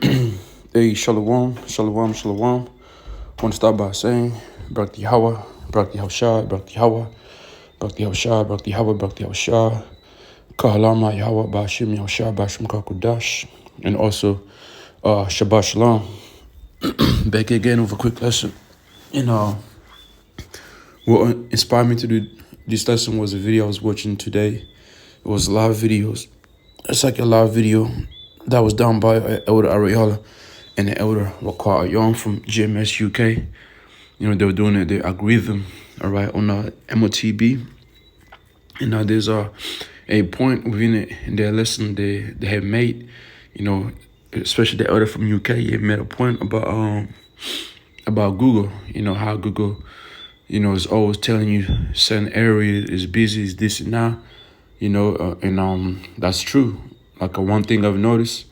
Hey, Shalom, Shalom, Shalom. I want to start by saying, Brak Yahweh, Brak Yahushua, Brak Yahweh, Brak Yahushua, Brak Yahweh, Brak Yahushua, Kahalama Yahweh, Bashim Yahushua, Bashim Kakudash, and also Shabbat Shalom. Back again with a quick lesson. And what inspired me to do this lesson was a video I was watching today. It was live videos. It's like a live video that was done by Elder Ariella and the Elder Wakar Young from GMS UK. You know, they were doing it, the algorithm, all right, on MOTB. And now there's a point within it in their lesson they have made, you know, especially the Elder from UK, he made a point about Google, you know, how Google, you know, is always telling you certain area is busy, is this and that, you know, and that's true. Like one thing I've noticed,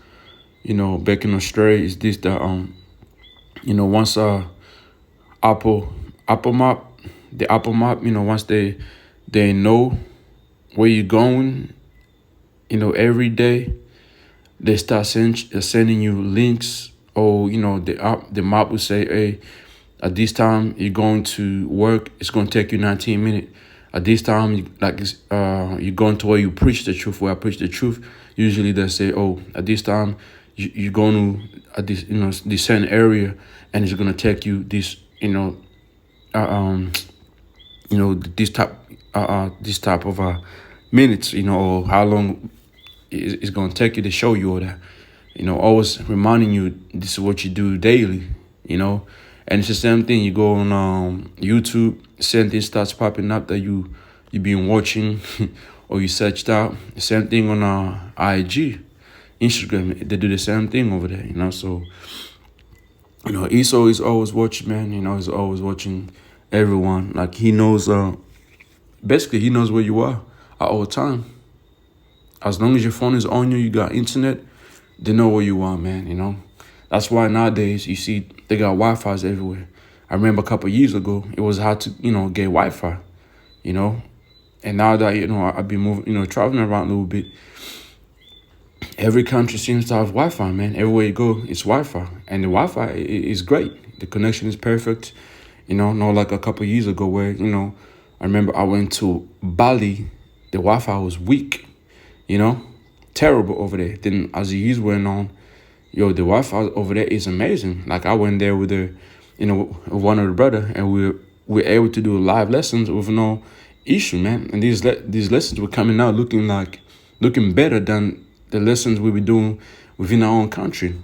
you know, back in Australia is this, that you know, once Apple Map, the Apple Map, you know, once they know where you're going, you know, every day, they start sending you links, or you know, the map will say, hey, at this time you're going to work, it's going to take you 19 minutes. At this time, you're going to where you preach the truth, where I preach the truth. Usually they say, oh, at this time you're going to this, you know, this certain area, and it's going to take you this, you know, this type of minutes, you know, or how long it's going to take you to show you all that. You know, always reminding you this is what you do daily, you know. And it's the same thing. You go on YouTube, same thing starts popping up that you've been watching or you searched out. Same thing on IG, Instagram. They do the same thing over there, you know. So, you know, Esau is always watching, man. You know, he's always watching everyone. Like he knows, basically he knows where you are at all time. As long as your phone is on you, you got internet, they know where you are, man, you know. That's why nowadays you see they got Wi-Fi's everywhere. I remember a couple of years ago, it was hard to, you know, get Wi-Fi, you know. And now that, you know, I've been moving, you know, traveling around a little bit, every country seems to have Wi-Fi, man. Everywhere you go, it's Wi-Fi. And the Wi-Fi is great. The connection is perfect. You know, not like a couple of years ago where, you know, I remember I went to Bali, the Wi-Fi was weak, you know, terrible over there. Then as the years went on, yo, the Wi-Fi over there is amazing. Like I went there with one of the brother, and we were able to do live lessons with no issue, man. And these lessons were coming out looking better than the lessons we were doing within our own country.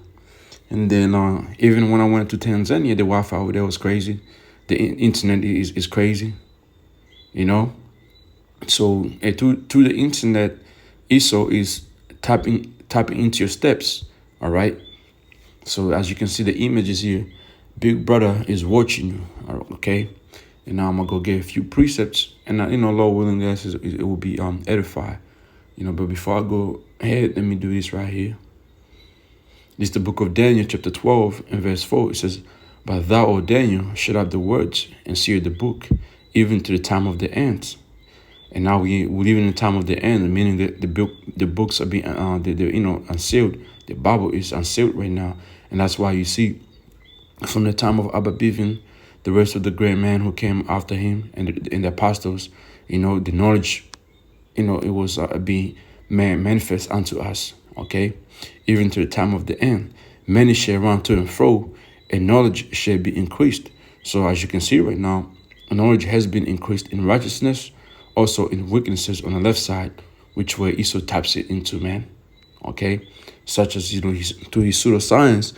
And then even when I went to Tanzania, the Wi-Fi over there was crazy. The internet is crazy, you know. So through the internet, Esau is tapping into your steps. All right. So as you can see the images here, Big Brother is watching you. Okay. And now I'm gonna go get a few precepts, and you know, Lord willing, guys, it will be edified. You know, but before I go ahead, let me do this right here. This is the book of Daniel, chapter 12, and verse 4. It says, "But thou, O Daniel, shut up the words and seal the book, even to the time of the end." And now we live in the time of the end, meaning that the books are being they're, you know, unsealed. The Bible is unsealed right now, and that's why you see from the time of Abba Bivin, the rest of the great men who came after him and the apostles, you know, the knowledge, you know, it was being manifest unto us. Okay, even to the time of the end, many shall run to and fro, and knowledge shall be increased. So as you can see right now, knowledge has been increased in righteousness, also in weaknesses on the left side, which where Esau taps it into, man. Okay, such as, you know, through his pseudoscience,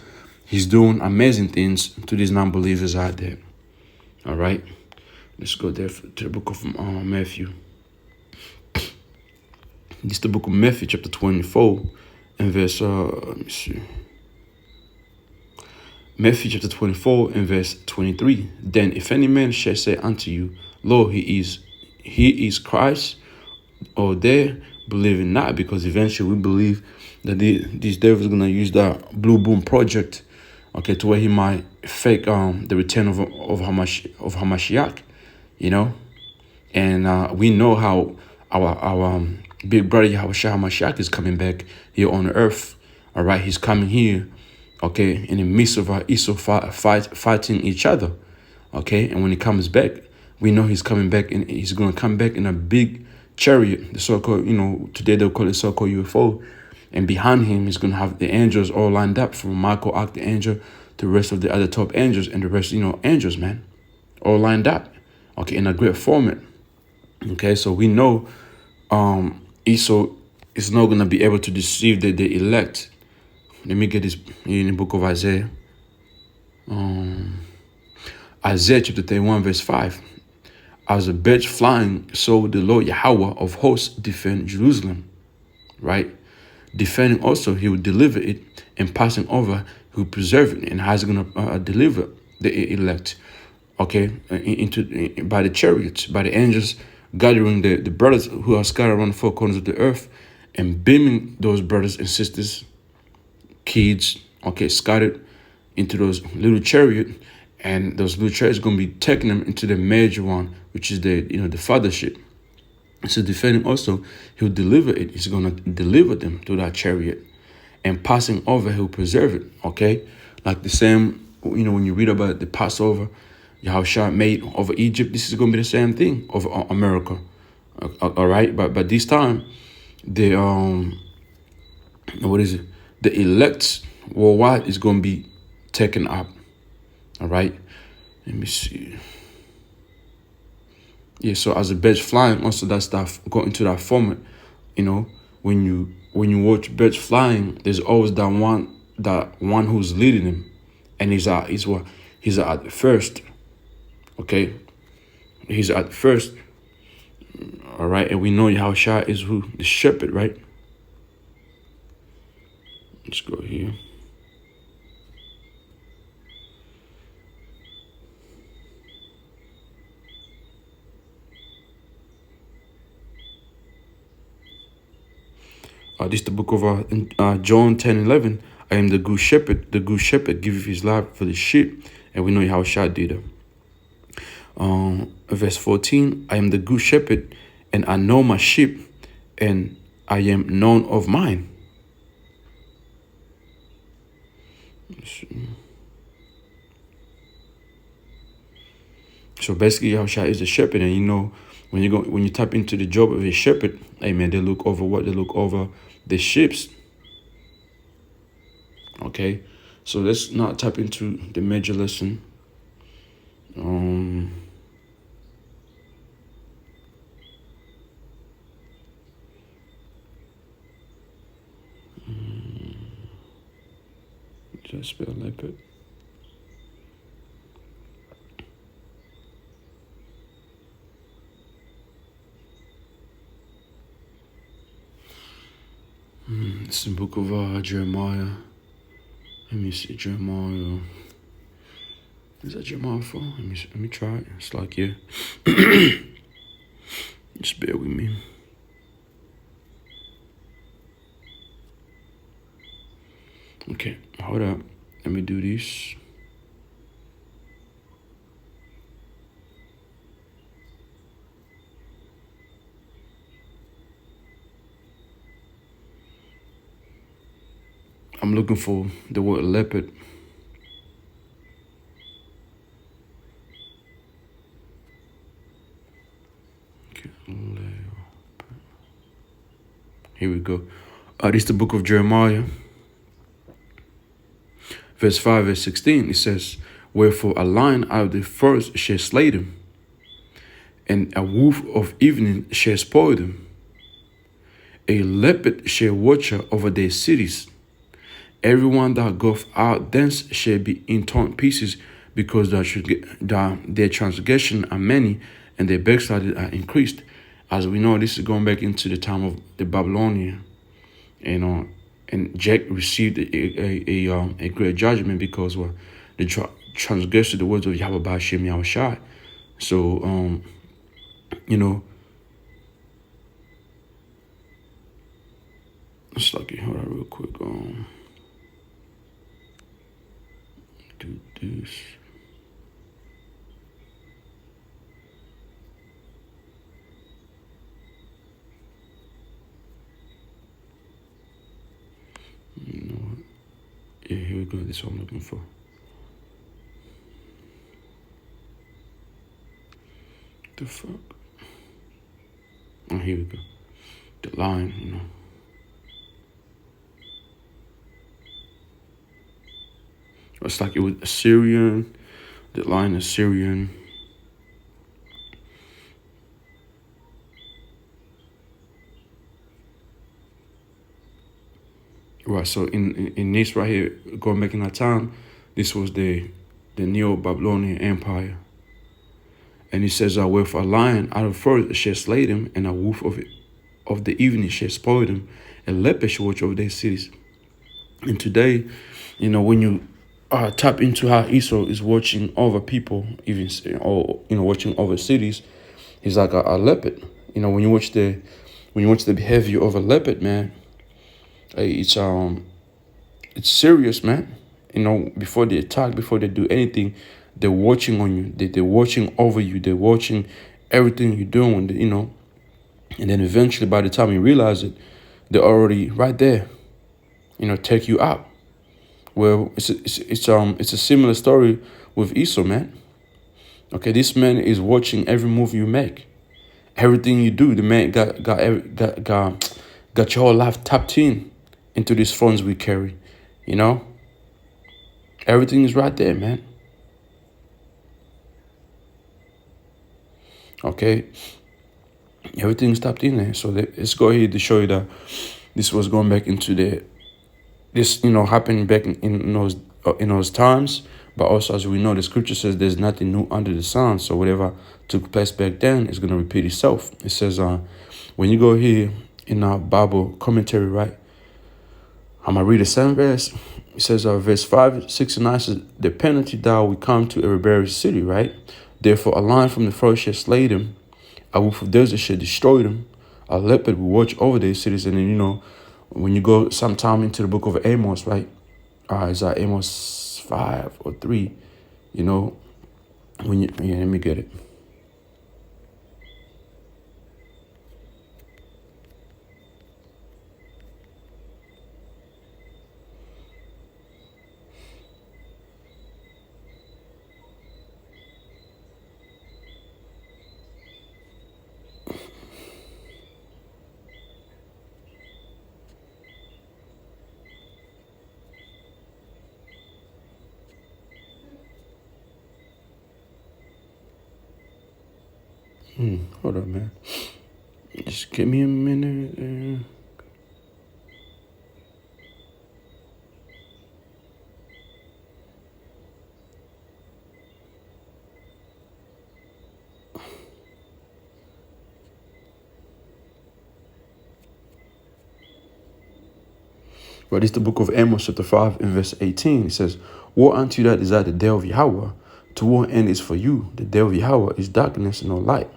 he's doing amazing things to these non-believers out there. All right, let's go there to the book of Matthew. This is the book of Matthew, chapter 24, and verse let me see. Matthew chapter 24 and verse 23. Then if any man shall say unto you, Lo, he is Christ, or there, believing not, because eventually we believe that these devils are gonna use that Blue Boom project, okay, to where he might fake the return of Hamashiach, you know. And we know how our big brother Yahushua Hamashiach is coming back here on earth. All right, he's coming here okay, in the midst of Esau fighting each other, okay. And when he comes back, we know he's coming back, and he's going to come back in a big chariot, the so-called, today they'll call it so-called UFO. And behind him, he's going to have the angels all lined up, from Michael, Archangel, to the rest of the other top angels, and the rest, angels, man, all lined up, okay, in a great format. Okay, so we know Esau is not going to be able to deceive the elect. Let me get this in the book of Isaiah. Isaiah chapter 31, verse 5. As a bird flying, so the Lord Yahweh of hosts defend Jerusalem, right? Defending also, he will deliver it, and passing over, he will preserve it. And how's he going to deliver the elect? Okay, by the chariots, by the angels, gathering the brothers who are scattered around the four corners of the earth, and beaming those brothers and sisters, kids, okay, scattered into those little chariot, and those little chariots going to be taking them into the major one, which is the fathership. So defending also, he'll deliver it. He's going to deliver them to that chariot, and passing over, he'll preserve it. Okay, like the same, when you read about the Passover, Yahushua made over Egypt, this is going to be the same thing over America. All right, but this time, the the elect worldwide is going to be taken up. All right, let me see. Yeah, so as a bird flying, also that stuff go into that format. When you watch birds flying, there's always that one who's leading them, and he's at the first. Okay, he's at first. All right, and we know Yahushua is who? The shepherd, right? Let's go here. This is the book of John 10:11. I am the good shepherd. The good shepherd giveth his life for the sheep. And we know how Shah did it. Verse 14, I am the good shepherd, and I know my sheep, and I am known of mine. So basically, Yahushua is a shepherd, and when you tap into the job of a shepherd, amen, they look over what? They look over the sheep. Okay, so let's not tap into the major lesson. Just spell leopard. It's the book of Jeremiah. Let me see, Jeremiah. Is that Jeremiah 4? Let me try it. It's like, yeah. Just bear with me. Okay, hold up. Let me do this. I'm looking for the word leopard. Okay, leopard. Here we go. This is the book of Jeremiah. Verse 5, verse 16, it says, wherefore a lion out of the forest shall slay them, and a wolf of evening shall spoil them. A leopard shall watch over their cities. Everyone that goeth out thence shall be in torn pieces, because their transgression are many, and their backsliding are increased. As we know, this is going back into the time of the Babylonian, and Jack received a great judgment because they transgressed the words of Yahweh Ba'ashem Yahushai. So it's like, hold on real quick. Do this. Yeah, here here we go. This is what I'm looking for. The fuck? Oh, here we go. The lion, It's like it was Assyrian. The lion Assyrian. Right, so in this right here, going back in our time, this was the Neo-Babylonian Empire. And it says, with a lion out of forest shall slay them, and a wolf of the evening shall spoil them, and leopard shall watch over their cities. And today, when you tap into how Esau is watching over people, even or watching over cities, he's like a leopard. When you watch the behavior of a leopard, man, it's serious, man. Before they attack, before they do anything, they're watching on you. They're watching over you. They're watching everything you're doing. And then eventually, by the time you realize it, they're already right there. Take you out. Well, it's a similar story with Esau, man. Okay, this man is watching every move you make, everything you do. The man got your whole life tapped into these phones we carry. Everything is right there, man. Okay, everything's tapped in there. So let's go ahead to show you that this was going back into this happened back in those times. But also, as we know, the scripture says there's nothing new under the sun. So whatever took place back then is going to repeat itself. It says, when you go here in our Bible commentary, right? I'm going to read the same verse. It says, verse 5, 6, and 9 says, the penalty thou will come to a rebellious city, right? Therefore, a lion from the forest shall slay them. A wolf of desert shall destroy them. A leopard will watch over their cities. And then, when you go sometime into the book of Amos, right? Is that Amos 5 or 3? Let me get it. Hold on, man. Just give me a minute. But it's the book of Amos, chapter 5, and verse 18. It says, woe unto you that desire the day of Yahweh. To what end is for you? The day of Yahweh is darkness and no light.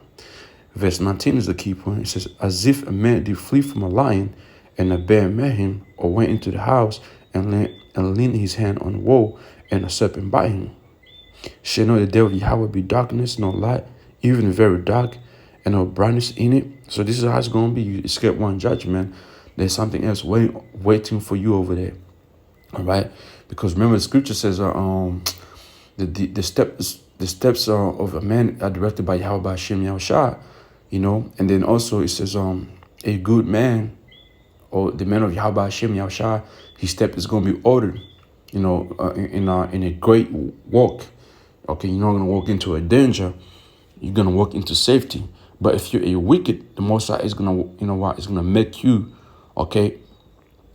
Verse 19 is the key point. It says, as if a man did flee from a lion, and a bear met him, or went into the house, and leaned his hand on the wall, and a serpent bite him. Shall not the day of Yahweh be darkness, no light, even very dark, and no brightness in it? So this is how it's going to be. You escape one judgment. There's something else waiting for you over there. All right? Because remember, the scripture says the steps of a man are directed by Yahweh Hashem Yahushua, and then also it says a good man, or the man of Yahweh Hashem Yahushua, his step is going to be ordered, in a great walk. Okay, you're not going to walk into a danger, you're going to walk into safety. But if you're a wicked, the Most High is going to, it's going to make you,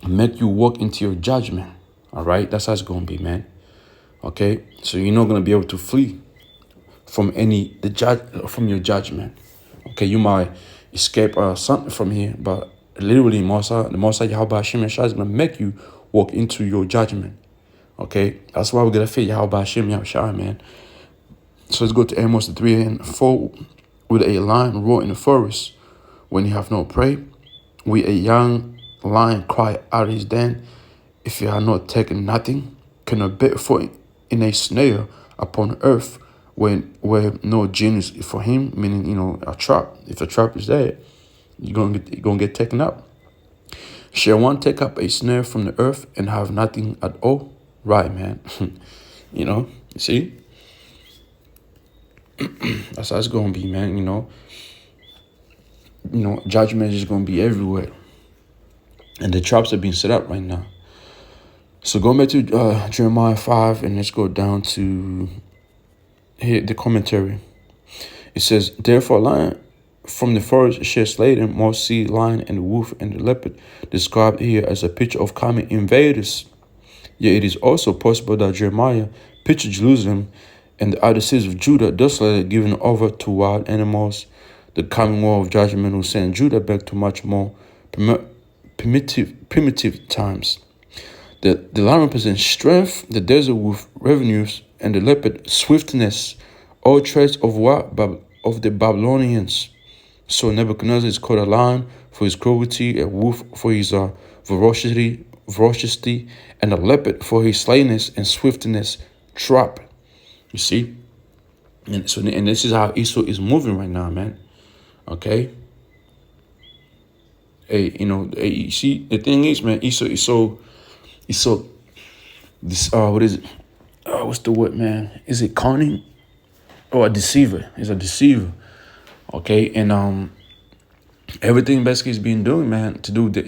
make you walk into your judgment. All right, that's how it's going to be, man. Okay, so you're not going to be able to flee from from your judgment. Okay, you might escape something from here, but literally, the Most High Yahweh Hashem Yahshua is going to make you walk into your judgment. Okay, that's why we got to fear Yahweh Hashem Yahshua, man. So let's go to Amos 3 and 4. With a lion roar in the forest when he have no prey, will a young lion cry out his den, if you have not taken nothing? Can a bear fall in a snare upon earth where no genius for him, meaning, a trap? If a trap is there, you're gonna get taken up. Shall one take up a snare from the earth and have nothing at all? Right, man. You know, see, that's how it's gonna be, man. Judgment is gonna be everywhere, and the traps are being set up right now. So go back to Jeremiah 5, and let's go down to here the commentary. It says, therefore, lion from the forest shall slay them, most see lion and the wolf and the leopard, described here as a picture of coming invaders. Yet it is also possible that Jeremiah pictured Jerusalem and the other cities of Judah desolated, given over to wild animals. The coming war of judgment will send Judah back to much more primitive times. The lion represents strength, the desert wolf revenues, and the leopard swiftness, all traits of of the Babylonians. So Nebuchadnezzar is called a lion for his cruelty, a wolf for his ferocity, and a leopard for his slayness and swiftness, trap. You see? And this is how Esau is moving right now, man. Okay? Hey, you see, the thing is, man, Esau is so this what is it? What's the word, man? Is it cunning? Or a deceiver? He's a deceiver. Okay, and everything basically he's been doing, man, to do the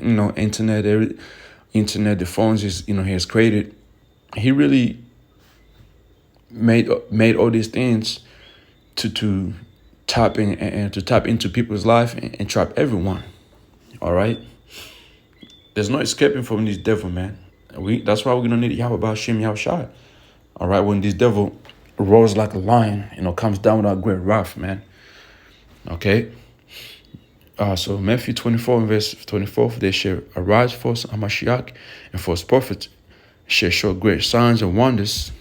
internet, the phones he has created. He really made all these things to tap in and to tap into people's life and trap everyone. All right, there's no escaping from this devil, man. That's why we're gonna need Yahweh Ba'Shem Yahushua. All right, when this devil roars like a lion, comes down with a great wrath, man. Okay. So Matthew 24 and verse 24, they shall arise false Hamashiach and false prophets shall show great signs and wonders.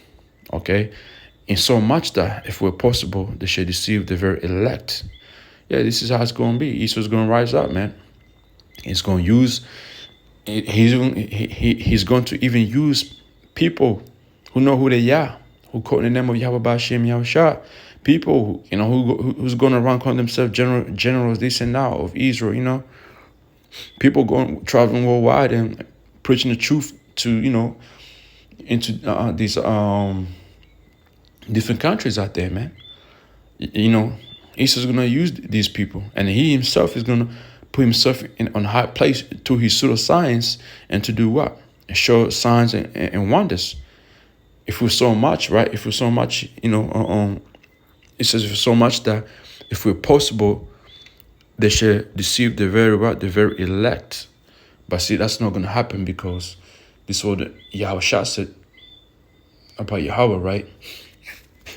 Okay. In so much that, if we're possible, they shall deceive the very elect. Yeah, this is how it's going to be. Esau's going to rise up, man. He's going to use, he's going to even use people who know who they are, who call in the name of Yahweh Ba'Shem Yahushua. People, who's going around calling themselves generals this and now of Israel, people traveling worldwide and preaching the truth to, into these different countries out there, man. Esau's going to use these people, and he himself is going to put himself on a high place to his pseudoscience and to do what? And show signs and wonders. If we're so much, right? If we're so much, it says for so much that if we're possible, they shall deceive the very elect. But see, that's not going to happen because this is what Yahushua said about Yahweh, right?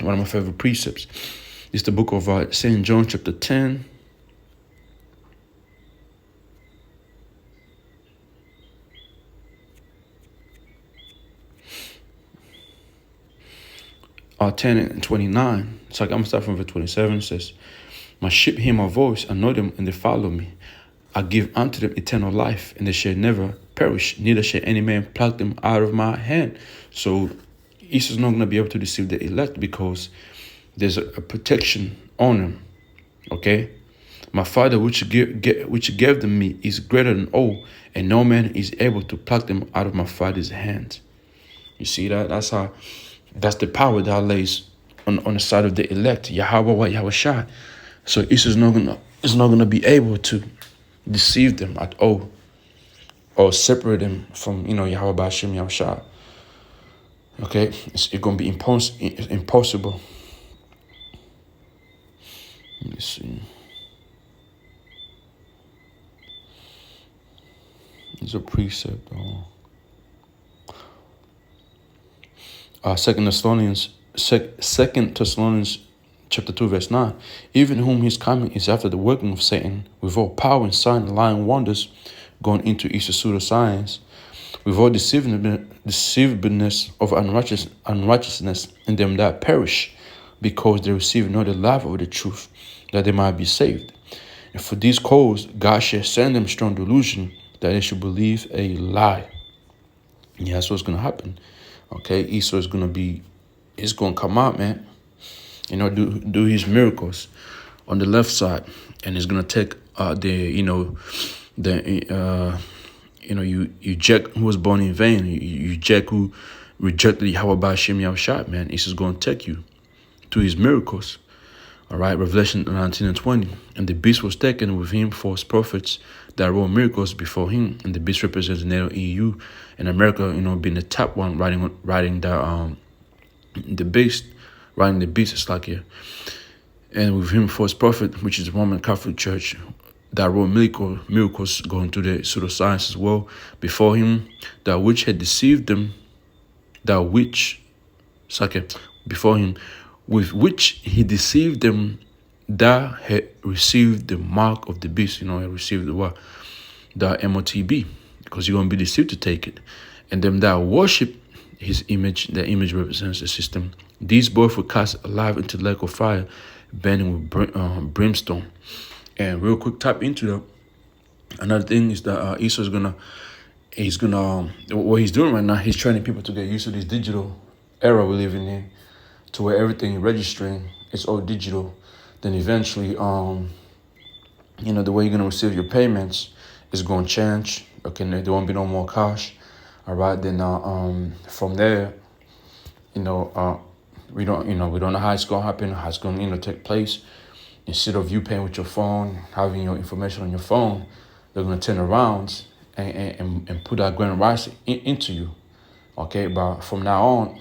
One of my favorite precepts. It's the book of St. John chapter 10. Uh, 10 and 29. So I'm going to start from verse 27. It says, my sheep hear my voice, I know them, and they follow me. I give unto them eternal life, and they shall never perish, neither shall any man pluck them out of my hand. So Esau's not going to be able to deceive the elect because there's a protection on them. Okay? My Father, which gave them me, is greater than all, and no man is able to pluck them out of my Father's hand. You see that? That's the power that lays on the side of the elect, Yahweh Yahushua. So Esau is not gonna be able to deceive them at all, or separate them from Yahweh Ba'Shem Yahushua. Okay, it's gonna be impossible. Let me see. There's a precept. Second Thessalonians chapter 2 verse 9. Even whom his coming is after the working of Satan, with all power and sign and lying wonders, going into each pseudoscience, with all deceivableness of unrighteousness in them that perish, because they receive not the life of the truth, that they might be saved. And for this cause God shall send them strong delusion, that they should believe a lie. Yeah, that's what's going to happen. Okay, Esau is going to come out, man. Do his miracles on the left side, and he's going to take you Jack who was born in vain, you Jack who rejected Yahweh Ba'Shem Yahushua, man, Esau's going to take you to his miracles. All right, Revelation 19 and 20. And the beast was taken with him false prophets that wrought miracles before him. And the beast represents the NATO EU and America, being the top one riding the beast, riding the beast, it's like here. And with him false prophet, which is the Roman Catholic Church, that wrought miracles going through the pseudoscience as well before him, that which had deceived them, before him, with which he deceived them that had received the mark of the beast. Had received the what? The MOTB, because you're going to be deceived to take it. And them that worship his image, the image represents the system. These both were cast alive into the lake of fire, burning with brimstone. And real quick, tap into that. Another thing is that Esau is what he's doing right now, he's training people to get used to this digital era we're living in, to where everything you're registering is all digital. Then eventually, the way you're going to receive your payments is going to change. Okay, there won't be no more cash. All right, then from there, we don't know how it's going to happen, how it's going to take place. Instead of you paying with your phone, having your information on your phone, they're going to turn around and put that grain of rice into you. Okay, but from now on,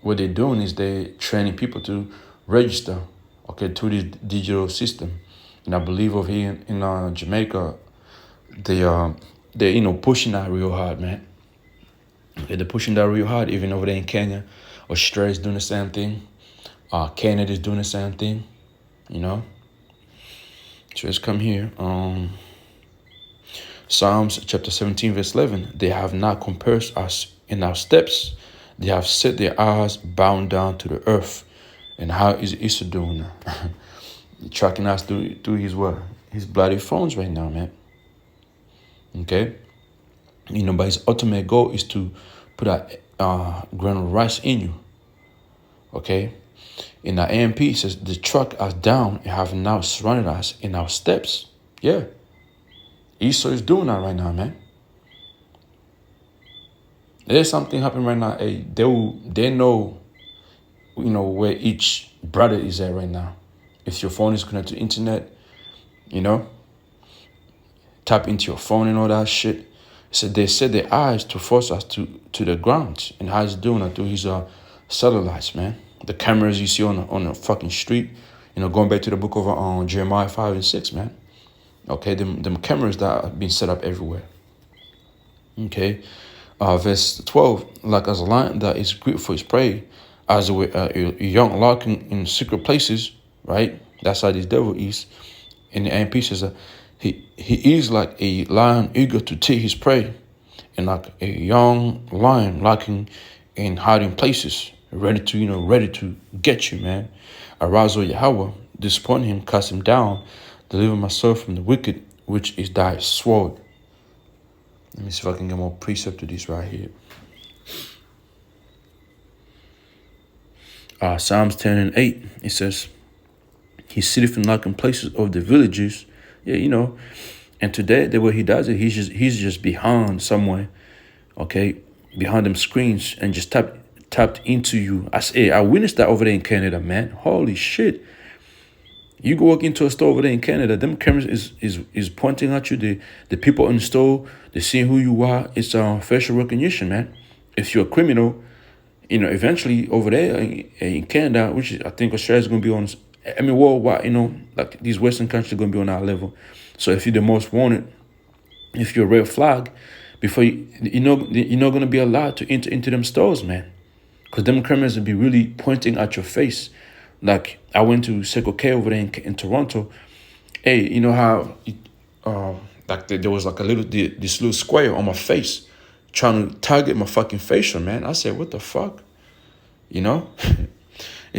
what they're doing is they're training people to register, okay, to this digital system. And I believe over here in Jamaica, they're pushing that real hard, man. Okay, they're pushing that real hard. Even over there in Kenya, Australia's doing the same thing. Canada's doing the same thing. So let's come here. Psalms chapter 17, verse 11. They have not compassed us in our steps. They have set their eyes bound down to the earth. And how is Esau doing that? Tracking us through his what? His bloody phones right now, man. Okay? But his ultimate goal is to put a grain of rice in you. Okay? In the AMP, it says, the truck us down and have now surrounded us in our steps. Yeah. Esau is doing that right now, man. There's something happening right now. Hey, they know, where each brother is at right now. If your phone is connected to the internet, tap into your phone and all that shit. So they set their eyes to force us to the ground. And how he's doing it through his satellites, man. The cameras you see on the fucking street, going back to the book of Jeremiah 5 and 6, man. Okay, them cameras that have been set up everywhere. Okay, verse 12, like as a lion that is great for his prey, as a young larkin in secret places, right? That's how this devil is. And the AMP says that he is like a lion eager to take his prey, and like a young lion lurking in hiding places, ready to get you, man. Arouse, O Yahweh, disappoint him, cast him down, deliver myself from the wicked, which is thy sword. Let me see if I can get more precept to this right here. Psalms 10 and 8, it says, he sitteth in lurking places of the villages. Yeah, and today the way he does it, he's just behind somewhere, okay, behind them screens, and just tapped into you. I witnessed that over there in Canada, man. Holy shit. You go walk into a store over there in Canada, them cameras is pointing at you. The people in the store, they're seeing who you are. It's facial recognition, man. If you're a criminal, eventually over there in Canada, which I think Australia's going to be on, worldwide, like these Western countries are going to be on our level. So if you're the most wanted, if you're a red flag, before you're not going to be allowed to enter into them stores, man. Because them cameras will be really pointing at your face. Like, I went to Circle K over there in Toronto. Hey, you know how, there was like this little square on my face trying to target my fucking facial, man. I said, what the fuck? It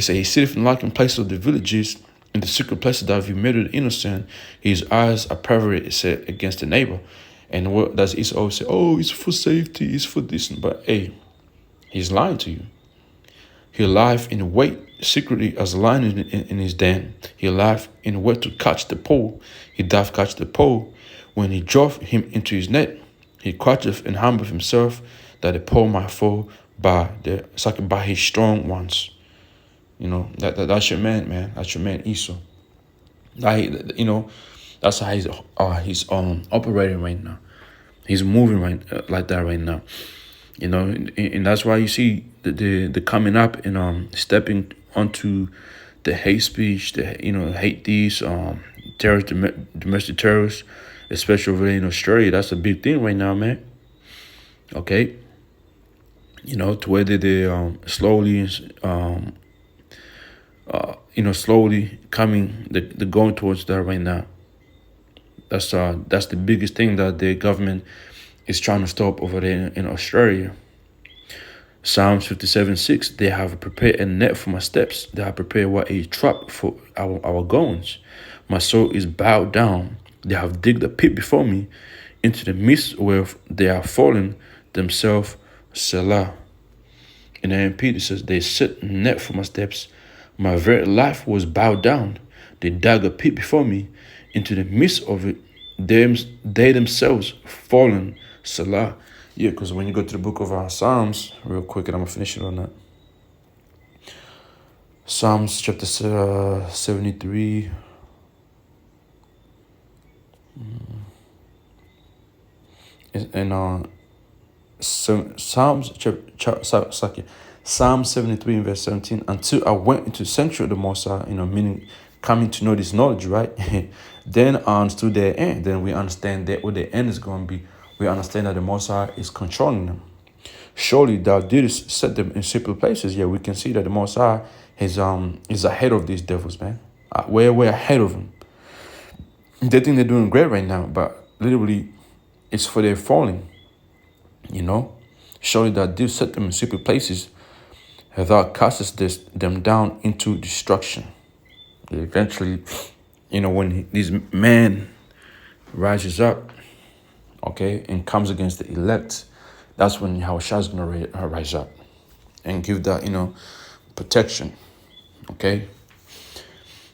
said, he sitteth in lurking places of the villages, in the secret places that have you murdered the innocent. His eyes are perverted, it said, against the neighbor. And what does Esau always say? Oh, it's for safety, it's for this. But hey, he's lying to you. He lieth in wait secretly as a lion in his den. He lieth in wait to catch the pole. He doth catch the pole. When he drove him into his net, he croucheth and humbleth himself, that the pole might fall it's like by his strong ones. You know, that's your man. That's your man Esau. Like, that's how he's operating right now. He's moving like that right now. And that's why you see the coming up and stepping onto the hate speech, hate these terrorists, domestic terrorists, especially over there in Australia. That's a big thing right now, man. Okay, to where they slowly slowly coming, they're going towards that right now. That's the biggest thing that the government is trying to stop over there in Australia. Psalms 57:6, they have prepared a net for my steps. They have prepared what a trap for our goings. My soul is bowed down. They have digged a pit before me into the midst where they are fallen themselves, Selah. In the NP, it says, they set a net for my steps. My very life was bowed down. They dug a pit before me into the midst of it. They themselves fallen, Selah. Yeah, because when you go to the book of Psalms, real quick, and I'm going to finish it on that. Psalms chapter 73. And Psalm 73 in verse 17. Until I went into the sanctuary of the Most High, meaning coming to know this knowledge, right? Then I understood their end. Then we understand that what their end is going to be. We understand that the Most High is controlling them. Surely thou didst set them in secret places. Yeah, we can see that the Most High is ahead of these devils, man. We're ahead of them. They think they're doing great right now, but literally, it's for their falling. Surely thou didst set them in secret places, and thou castest them down into destruction. Eventually, when this man rises up, okay, and comes against the elect, that's when Yahushua is going to rise up and give that, protection, okay?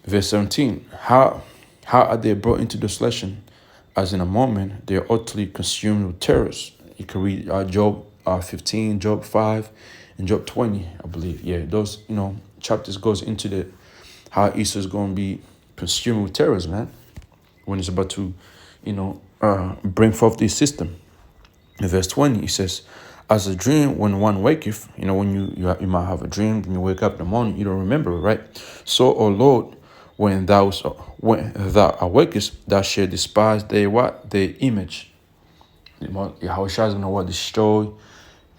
Verse 17, how are they brought into desolation? As in a moment, they are utterly consumed with terrors. You can read Job 15, Job 5, and Job 20, I believe. Yeah, those, chapters goes into how Esau is going to be consumed with terrors, man, when it's about to, bring forth this system. In verse 20, it says, as a dream when one waketh, when you might have a dream, when you wake up in the morning, you don't remember it, right? So, O Lord, when thou awakest, thou shalt despise their image. Yahushua is going to destroy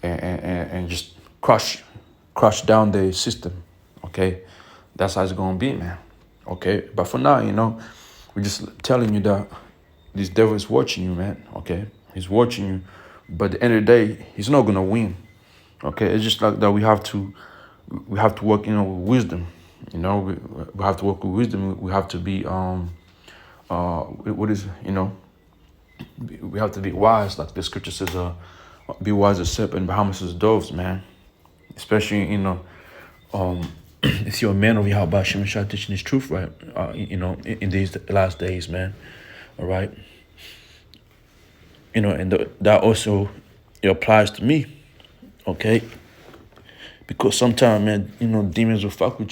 and just crush down the system, okay? That's how it's going to be, man, okay? But for now, we're just telling you that this devil is watching you, man, okay? He's watching you, but at the end of the day, he's not going to win, okay? It's just like that we have to work, with wisdom, we have to work with wisdom. We have to be, we have to be wise, like the scripture says, be wise as serpent, but harmless as doves, man. Especially, if you're a man of Yahweh Hashem Shah teaching his truth, right? In these last days, man. All right. And that also it applies to me, okay? Because sometimes, man, demons will fuck with you.